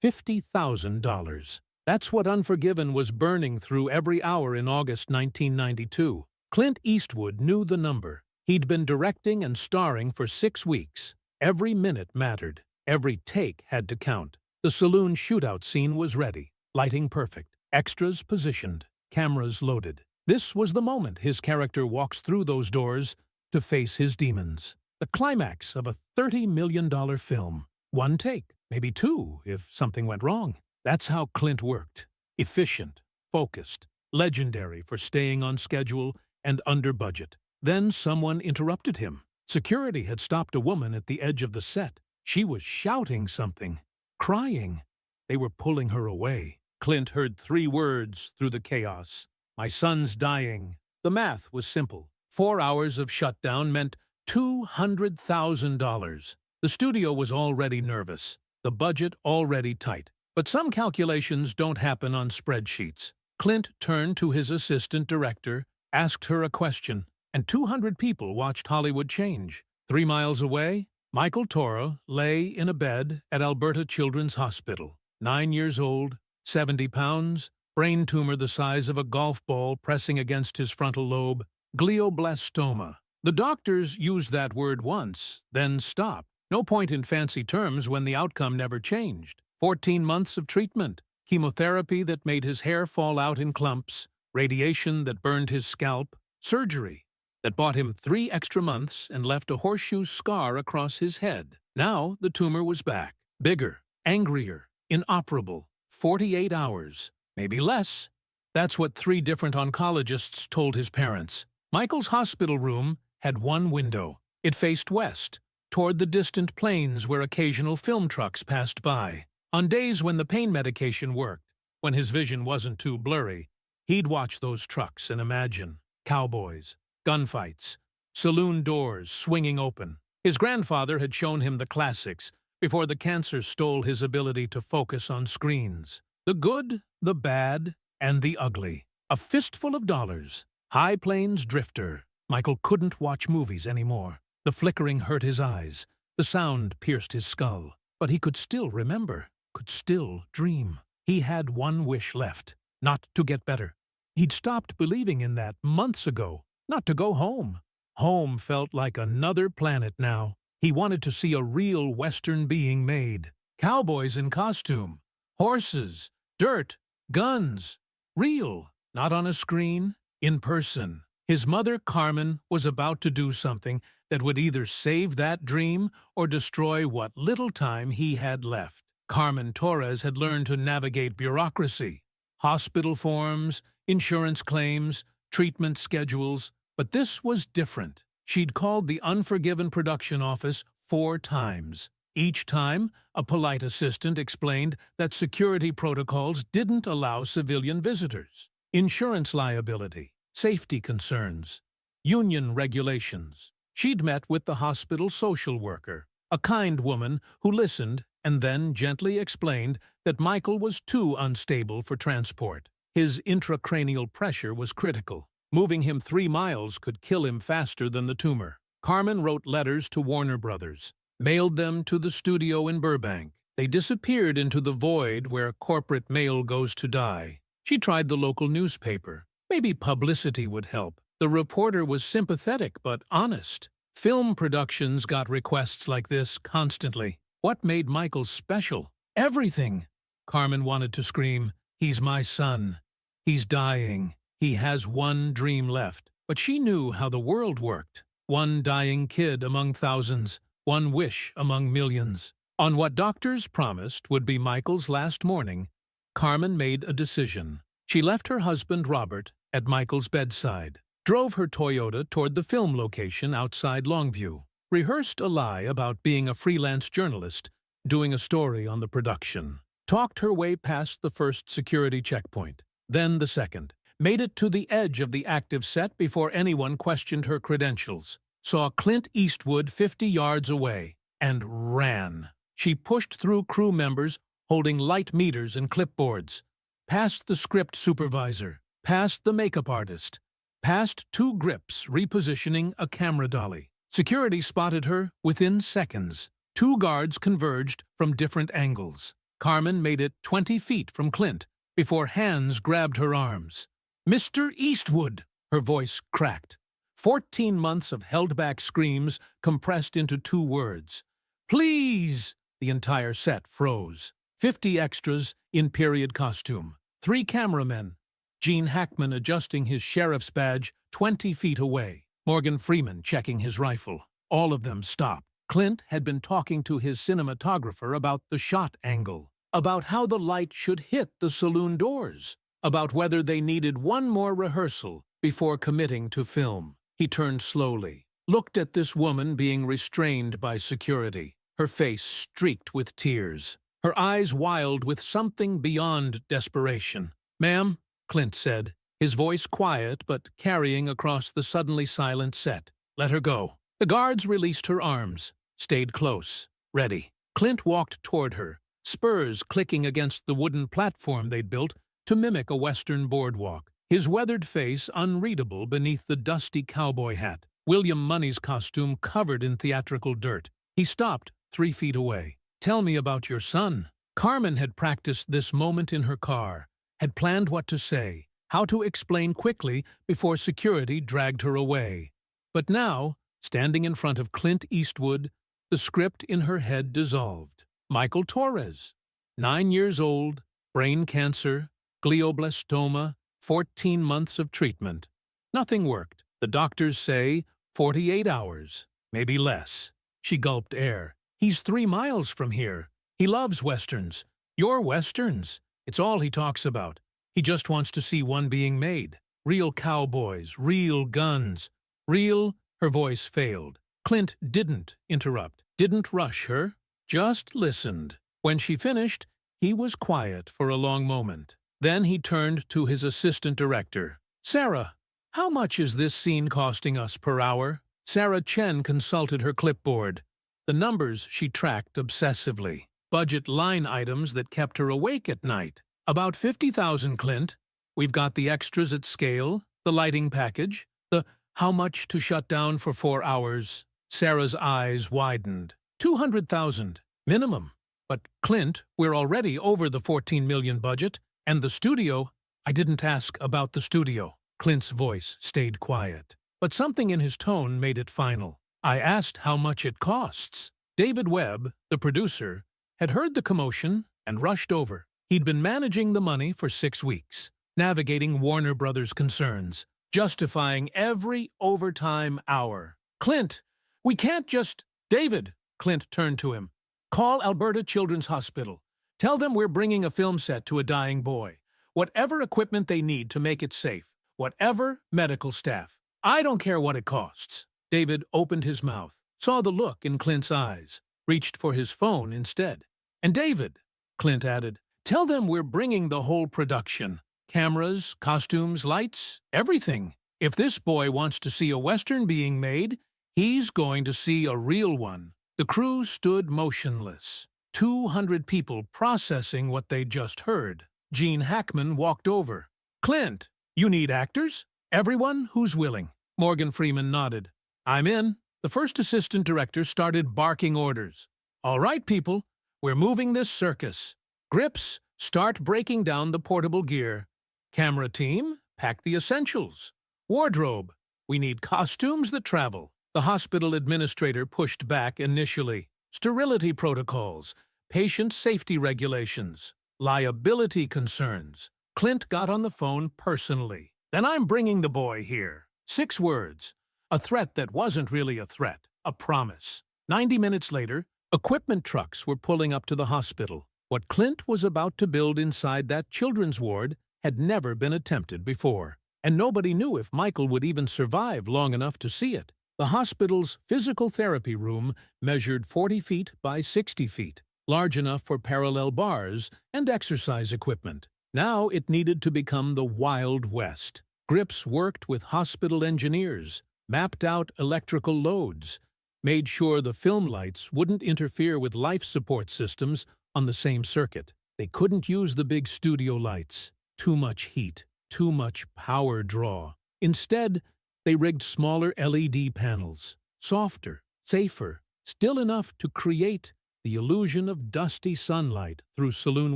$50,000. That's what Unforgiven was burning through every hour in August 1992. Clint Eastwood knew the number. He'd been directing and starring for 6 weeks. Every minute mattered. Every take had to count. The saloon shootout scene was ready. Lighting perfect. Extras positioned. Cameras loaded. This was the moment his character walks through those doors to face his demons. The climax of a $30 million film. One take, maybe two if something went wrong. That's how Clint worked. Efficient, focused, legendary for staying on schedule and under budget. Then someone interrupted him. Security had stopped a woman at the edge of the set. She was shouting something, crying. They were pulling her away. Clint heard 3 words through the chaos. "My son's dying." The math was simple. 4 hours of shutdown meant $200,000. The studio was already nervous, the budget already tight. But some calculations don't happen on spreadsheets. Clint turned to his assistant director, asked her a question, and 200 people watched Hollywood change. 3 miles away, Michael Toro lay in a bed at Alberta Children's Hospital. 9 years old, 70 pounds, brain tumor the size of a golf ball pressing against his frontal lobe, glioblastoma. The doctors used that word once, then stopped. No point in fancy terms when the outcome never changed. 14 months of treatment, chemotherapy that made his hair fall out in clumps, radiation that burned his scalp, surgery that bought him 3 extra months and left a horseshoe scar across his head. Now the tumor was back, bigger, angrier, inoperable. 48 hours, maybe less. That's what 3 different oncologists told his parents. Michael's hospital room had one window. It faced west, toward the distant plains where occasional film trucks passed by. On days when the pain medication worked, when his vision wasn't too blurry, he'd watch those trucks and imagine cowboys, gunfights, saloon doors swinging open. His grandfather had shown him the classics before the cancer stole his ability to focus on screens. The good, the bad, and the ugly. A fistful of dollars. High Plains Drifter. Michael couldn't watch movies anymore. The flickering hurt his eyes. The sound pierced his skull. But he could still remember. Could still dream. He had one wish left, not to get better. He'd stopped believing in that months ago, not to go home. Home felt like another planet now. He wanted to see a real Western being made. Cowboys in costume, horses, dirt, guns. Real, not on a screen, in person. His mother, Carmen, was about to do something that would either save that dream or destroy what little time he had left. Carmen Torres had learned to navigate bureaucracy, hospital forms, insurance claims, treatment schedules, but this was different. She'd called the Unforgiven production office 4 times. Each time, a polite assistant explained that security protocols didn't allow civilian visitors. Insurance liability, safety concerns, union regulations. She'd met with the hospital social worker, a kind woman who listened and then gently explained that Michael was too unstable for transport. His intracranial pressure was critical. Moving him 3 miles could kill him faster than the tumor. Carmen wrote letters to Warner Brothers, mailed them to the studio in Burbank. They disappeared into the void where corporate mail goes to die. She tried the local newspaper. Maybe publicity would help. The reporter was sympathetic but honest. Film productions got requests like this constantly. What made Michael special? Everything! Carmen wanted to scream, "He's my son. He's dying. He has one dream left." But she knew how the world worked. One dying kid among thousands. One wish among millions. On what doctors promised would be Michael's last morning, Carmen made a decision. She left her husband, Robert, at Michael's bedside, drove her Toyota toward the film location outside Longview, rehearsed a lie about being a freelance journalist, doing a story on the production, talked her way past the first security checkpoint, then the second, made it to the edge of the active set before anyone questioned her credentials, saw Clint Eastwood 50 yards away, and ran. She pushed through crew members holding light meters and clipboards, past the script supervisor, past the makeup artist, past 2 grips repositioning a camera dolly. Security spotted her within seconds. 2 guards converged from different angles. Carmen made it 20 feet from Clint before hands grabbed her arms. "Mr. Eastwood!" Her voice cracked. 14 months of held-back screams compressed into 2 words. "Please!" The entire set froze. 50 extras in period costume. 3 cameramen. Gene Hackman adjusting his sheriff's badge 20 feet away. Morgan Freeman checking his rifle. All of them stopped. Clint had been talking to his cinematographer about the shot angle, about how the light should hit the saloon doors, about whether they needed one more rehearsal before committing to film. He turned slowly, looked at this woman being restrained by security, her face streaked with tears, her eyes wild with something beyond desperation. "Ma'am," Clint said, his voice quiet but carrying across the suddenly silent set. "Let her go." The guards released her arms, stayed close, ready. Clint walked toward her, spurs clicking against the wooden platform they'd built to mimic a western boardwalk, his weathered face unreadable beneath the dusty cowboy hat, William Money's costume covered in theatrical dirt. He stopped 3 feet away. "Tell me about your son." Carmen had practiced this moment in her car, had planned what to say, how to explain quickly before security dragged her away. But now, standing in front of Clint Eastwood, the script in her head dissolved. Michael Torres, 9 years old, brain cancer, glioblastoma, 14 months of treatment. Nothing worked. The doctors say 48 hours, maybe less. She gulped air. "He's 3 miles from here. He loves westerns. Your westerns. It's all he talks about. He just wants to see one being made. Real cowboys, real guns, real—" Her voice failed. Clint didn't interrupt, didn't rush her, just listened. When she finished, he was quiet for a long moment. Then he turned to his assistant director. "Sarah, how much is this scene costing us per hour?" Sarah Chen consulted her clipboard. The numbers she tracked obsessively. Budget line items that kept her awake at night. "About 50,000, Clint. We've got the extras at scale, the lighting package, the how much to shut down for 4 hours." Sarah's eyes widened. 200,000, minimum. "But, Clint, we're already over the 14 million budget, and the studio—" "I didn't ask about the studio." Clint's voice stayed quiet, but something in his tone made it final. "I asked how much it costs." David Webb, the producer, had heard the commotion and rushed over. He'd been managing the money for 6 weeks, navigating Warner Brothers' concerns, justifying every overtime hour. "Clint, we can't just—" "David," Clint turned to him. "Call Alberta Children's Hospital. Tell them we're bringing a film set to a dying boy. Whatever equipment they need to make it safe. Whatever medical staff. I don't care what it costs." David opened his mouth, saw the look in Clint's eyes, reached for his phone instead. "And David," Clint added, "tell them we're bringing the whole production. Cameras, costumes, lights, everything. If this boy wants to see a Western being made, he's going to see a real one." The crew stood motionless, 200 people processing what they'd just heard. Gene Hackman walked over. "Clint, you need actors? Everyone who's willing." Morgan Freeman nodded. "I'm in." The first assistant director started barking orders. "All right, people, we're moving this circus. Grips, start breaking down the portable gear. Camera team, pack the essentials. Wardrobe, we need costumes that travel." The hospital administrator pushed back initially. Sterility protocols, patient safety regulations, liability concerns. Clint got on the phone personally. "Then I'm bringing the boy here." 6 words. A threat that wasn't really a threat, a promise. 90 minutes later, equipment trucks were pulling up to the hospital. What Clint was about to build inside that children's ward had never been attempted before, and nobody knew if Michael would even survive long enough to see it. The hospital's physical therapy room measured 40 feet by 60 feet, large enough for parallel bars and exercise equipment. Now it needed to become the Wild West. Grips worked with hospital engineers, mapped out electrical loads, made sure the film lights wouldn't interfere with life support systems on the same circuit. They couldn't use the big studio lights. Too much heat, too much power draw. Instead, they rigged smaller LED panels, softer, safer, still enough to create the illusion of dusty sunlight through saloon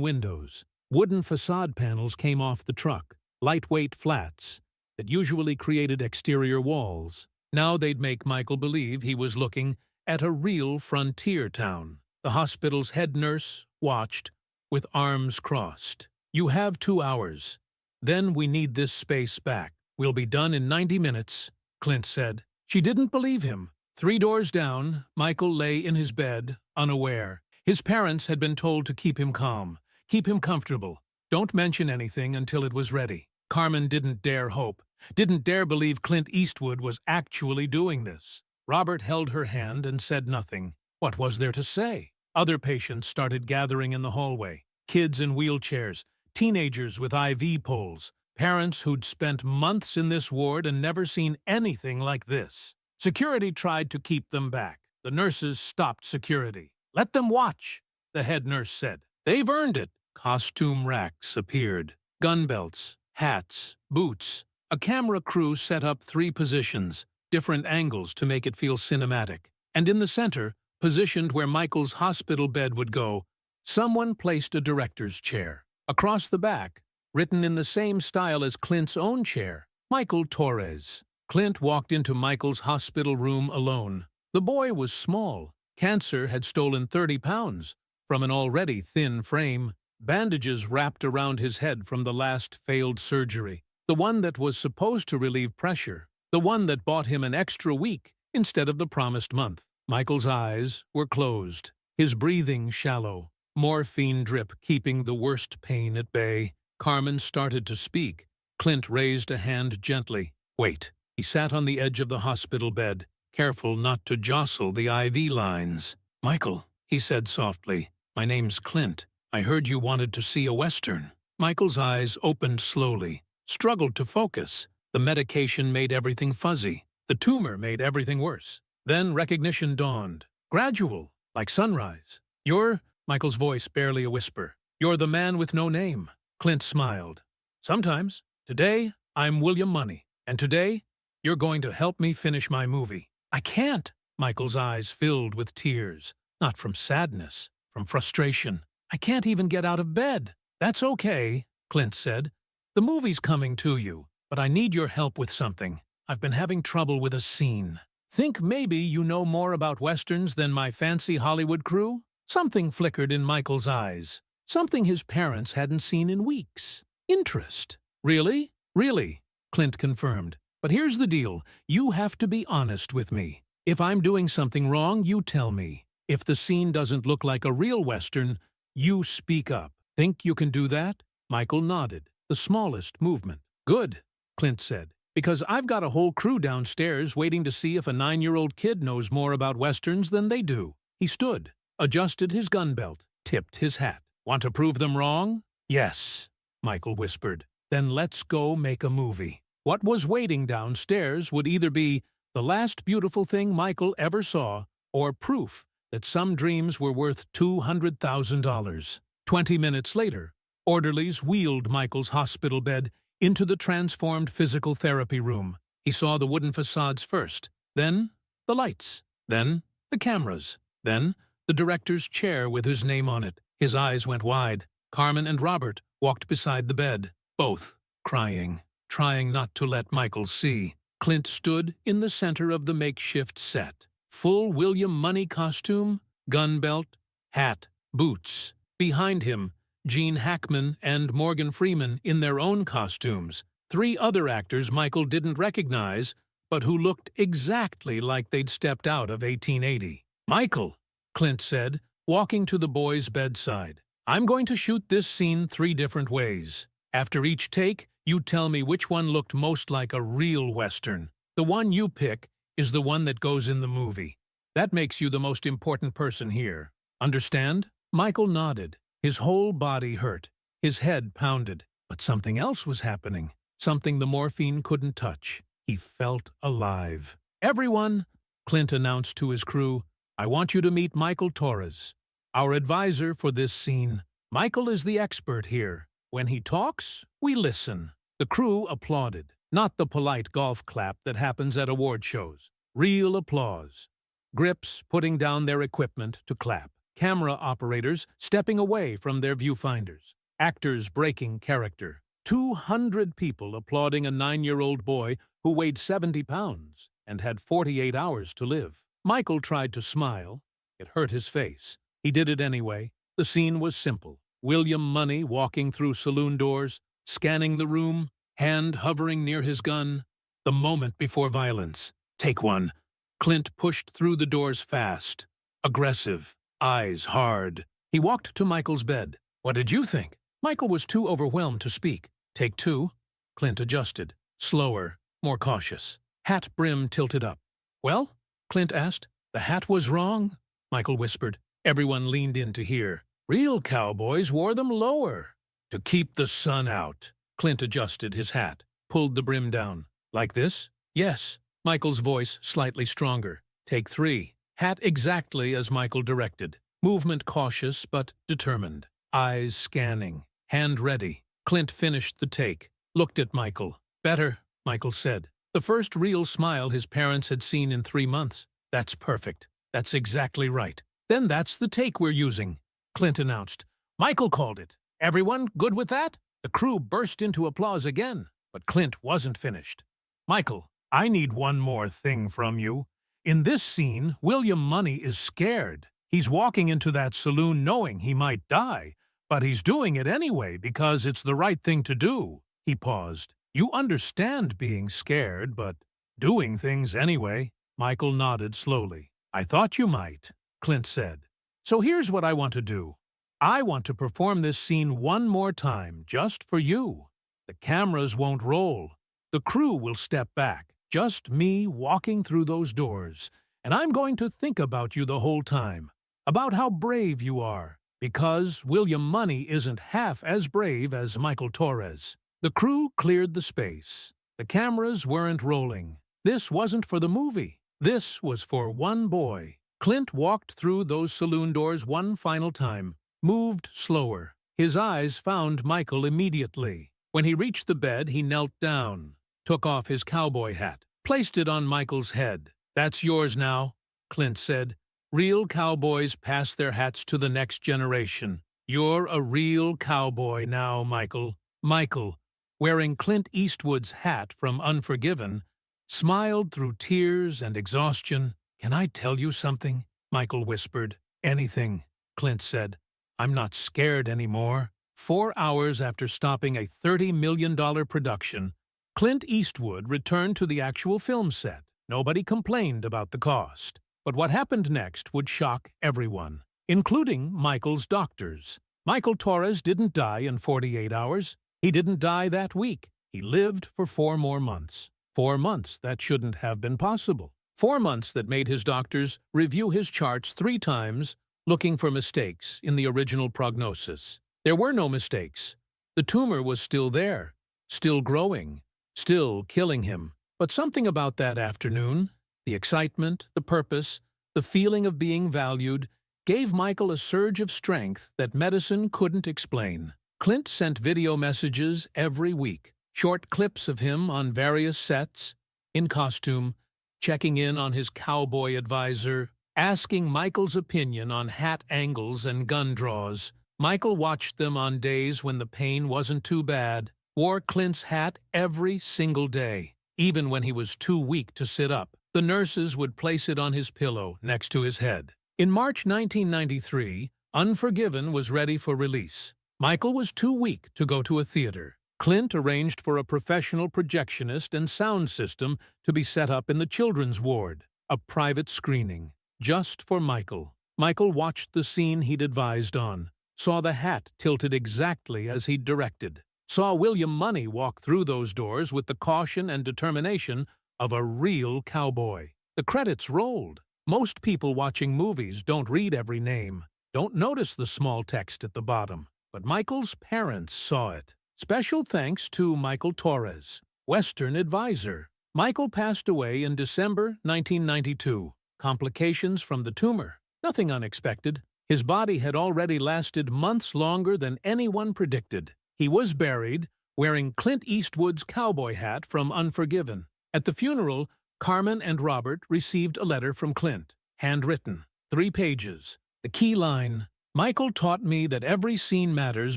windows. Wooden facade panels came off the truck, lightweight flats that usually created exterior walls. Now they'd make Michael believe he was looking at a real frontier town. The hospital's head nurse watched, with arms crossed. "You have 2 hours. Then we need this space back. We'll be done in 90 minutes, Clint said. She didn't believe him. 3 doors down, Michael lay in his bed, unaware. His parents had been told to keep him calm, keep him comfortable. Don't mention anything until it was ready. Carmen didn't dare hope, didn't dare believe Clint Eastwood was actually doing this. Robert held her hand and said nothing. What was there to say? Other patients started gathering in the hallway. Kids in wheelchairs, teenagers with IV poles, parents who'd spent months in this ward and never seen anything like this. Security tried to keep them back. The nurses stopped security. "Let them watch," the head nurse said. "They've earned it." Costume racks appeared. Gun belts, hats, boots. A camera crew set up 3 positions, different angles to make it feel cinematic. And in the center, positioned where Michael's hospital bed would go, someone placed a director's chair. Across the back, written in the same style as Clint's own chair, Michael Torres. Clint walked into Michael's hospital room alone. The boy was small. Cancer had stolen 30 pounds from an already thin frame. Bandages wrapped around his head from the last failed surgery. The one that was supposed to relieve pressure. The one that bought him an extra week instead of the promised month. Michael's eyes were closed, his breathing shallow, morphine drip keeping the worst pain at bay. Carmen started to speak. Clint raised a hand gently. "Wait." He sat on the edge of the hospital bed, careful not to jostle the IV lines. "Michael," he said softly, "my name's Clint. I heard you wanted to see a Western." Michael's eyes opened slowly, struggled to focus. The medication made everything fuzzy. The tumor made everything worse. Then recognition dawned. Gradual, like sunrise. "You're," Michael's voice barely a whisper, "you're the man with no name." Clint smiled. "Sometimes. Today, I'm William Money. And today, you're going to help me finish my movie." "I can't." Michael's eyes filled with tears. Not from sadness, from frustration. "I can't even get out of bed." "That's okay," Clint said. "The movie's coming to you, but I need your help with something. I've been having trouble with a scene. Think maybe you know more about Westerns than my fancy Hollywood crew?" Something flickered in Michael's eyes. Something his parents hadn't seen in weeks. Interest. "Really?" "Really," Clint confirmed. "But here's the deal. You have to be honest with me. If I'm doing something wrong, you tell me. If the scene doesn't look like a real Western, you speak up. Think you can do that?" Michael nodded, the smallest movement. "Good," Clint said, "because I've got a whole crew downstairs waiting to see if a 9-year-old kid knows more about Westerns than they do." He stood, adjusted his gun belt, tipped his hat. "Want to prove them wrong?" "Yes," Michael whispered. "Then let's go make a movie." What was waiting downstairs would either be the last beautiful thing Michael ever saw or proof that some dreams were worth $200,000. 20 minutes later, orderlies wheeled Michael's hospital bed into the transformed physical therapy room. He saw the wooden facades first, then the lights, then the cameras, then the director's chair with his name on it. His eyes went wide. Carmen and Robert walked beside the bed, both crying, trying not to let Michael see. Clint stood in the center of the makeshift set. Full William Money costume, gun belt, hat, boots. Behind him, Gene Hackman and Morgan Freeman in their own costumes. 3 other actors Michael didn't recognize, but who looked exactly like they'd stepped out of 1880. "Michael," Clint said, walking to the boy's bedside, "I'm going to shoot this scene 3 different ways. After each take, you tell me which one looked most like a real Western. The one you pick is the one that goes in the movie. That makes you the most important person here. Understand?" Michael nodded. His whole body hurt. His head pounded. But something else was happening. Something the morphine couldn't touch. He felt alive. "Everyone," Clint announced to his crew, "I want you to meet Michael Torres, our advisor for this scene. Michael is the expert here. When he talks, we listen." The crew applauded. Not the polite golf clap that happens at award shows. Real applause. Grips putting down their equipment to clap. camera operators stepping away from their viewfinders, actors breaking character, 200 people applauding a 9-year-old boy who weighed 70 pounds and had 48 hours to live. Michael tried to smile. It hurt his face. He did it anyway. The scene was simple. William Money walking through saloon doors, scanning the room, hand hovering near his gun. The moment before violence. Take one. Clint pushed through the doors fast, aggressive, eyes hard. He walked to Michael's bed. What did you think? Michael was too overwhelmed to speak. Take two. Clint adjusted. Slower, more cautious. Hat brim tilted up. Well? Clint asked. The hat was wrong, Michael whispered. Everyone leaned in to hear. Real cowboys wore them lower, to keep the sun out. Clint adjusted his hat, pulled the brim down. Like this? Yes. Michael's voice slightly stronger. Take three. Hat exactly as Michael directed. Movement cautious but determined. Eyes scanning. Hand ready. Clint finished the take. Looked at Michael. Better, Michael said. The first real smile his parents had seen in 3 months. That's perfect. That's exactly right. Then that's the take we're using, Clint announced. Michael called it. Everyone good with that? The crew burst into applause again, but Clint wasn't finished. Michael, I need one more thing from you. In this scene, William Money is scared. He's walking into that saloon knowing he might die, but he's doing it anyway because it's the right thing to do. He paused. You understand being scared, but doing things anyway. Michael nodded slowly. I thought you might, Clint said. So here's what I want to do. I want to perform this scene one more time, just for you. The cameras won't roll. The crew will step back. Just me walking through those doors. And I'm going to think about you the whole time. About how brave you are. Because William Money isn't half as brave as Michael Torres. The crew cleared the space. The cameras weren't rolling. This wasn't for the movie. This was for one boy. Clint walked through those saloon doors one final time. Moved slower. His eyes found Michael immediately. When he reached the bed, he knelt down, took off his cowboy hat, placed it on Michael's head. That's yours now, Clint said. Real cowboys pass their hats to the next generation. You're a real cowboy now, Michael. Michael, wearing Clint Eastwood's hat from Unforgiven, smiled through tears and exhaustion. Can I tell you something? Michael whispered. Anything, Clint said. I'm not scared anymore. 4 hours after stopping a $30 million production, Clint Eastwood returned to the actual film set. Nobody complained about the cost. But what happened next would shock everyone, including Michael's doctors. Michael Torres didn't die in 48 hours. He didn't die that week. He lived for 4 more months. 4 months that shouldn't have been possible. 4 months that made his doctors review his charts 3 times, looking for mistakes in the original prognosis. There were no mistakes. The tumor was still there, still growing, still killing him. But something about that afternoon, the excitement, the purpose, the feeling of being valued, gave Michael a surge of strength that medicine couldn't explain. Clint sent video messages every week, short clips of him on various sets, in costume, checking in on his cowboy advisor, asking Michael's opinion on hat angles and gun draws. Michael watched them on days when the pain wasn't too bad, wore Clint's hat every single day, even when he was too weak to sit up. The nurses would place it on his pillow next to his head. In March 1993, Unforgiven was ready for release. Michael was too weak to go to a theater. Clint arranged for a professional projectionist and sound system to be set up in the children's ward, a private screening, just for Michael. Michael watched the scene he'd advised on, saw the hat tilted exactly as he'd directed, saw William Money walk through those doors with the caution and determination of a real cowboy. The credits rolled. Most people watching movies don't read every name, don't notice the small text at the bottom. But Michael's parents saw it. Special thanks to Michael Torres, Western advisor. Michael passed away in December 1992. Complications from the tumor. Nothing unexpected. His body had already lasted months longer than anyone predicted. He was buried, wearing Clint Eastwood's cowboy hat from Unforgiven. At the funeral, Carmen and Robert received a letter from Clint, handwritten, 3 pages. The key line: Michael taught me that every scene matters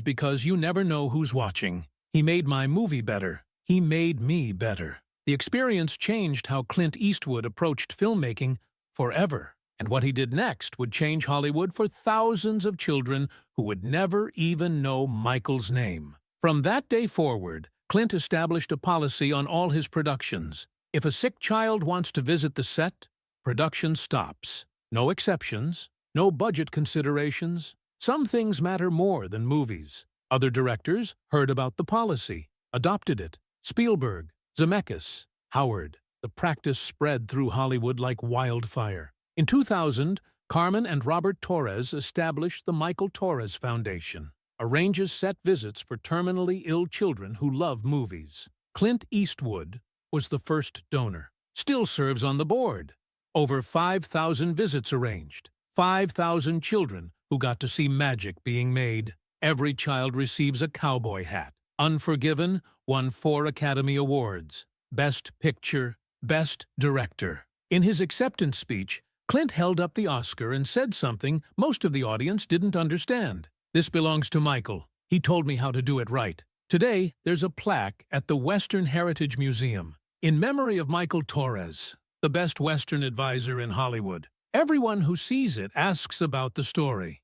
because you never know who's watching. He made my movie better. He made me better. The experience changed how Clint Eastwood approached filmmaking forever, and what he did next would change Hollywood for thousands of children who would never even know Michael's name. From that day forward, Clint established a policy on all his productions. If a sick child wants to visit the set, production stops. No exceptions, no budget considerations. Some things matter more than movies. Other directors heard about the policy, adopted it. Spielberg, Zemeckis, Howard. The practice spread through Hollywood like wildfire. In 2000, Carmen and Robert Torres established the Michael Torres Foundation, arranges set visits for terminally ill children who love movies. Clint Eastwood was the first donor. Still serves on the board. Over 5,000 visits arranged. 5,000 children who got to see magic being made. Every child receives a cowboy hat. Unforgiven won 4 Academy Awards: Best Picture, Best Director. In his acceptance speech, Clint held up the Oscar and said something most of the audience didn't understand. "This belongs to Michael. He told me how to do it right." Today, there's a plaque at the Western Heritage Museum in memory of Michael Torres, the best Western advisor in Hollywood. Everyone who sees it asks about the story.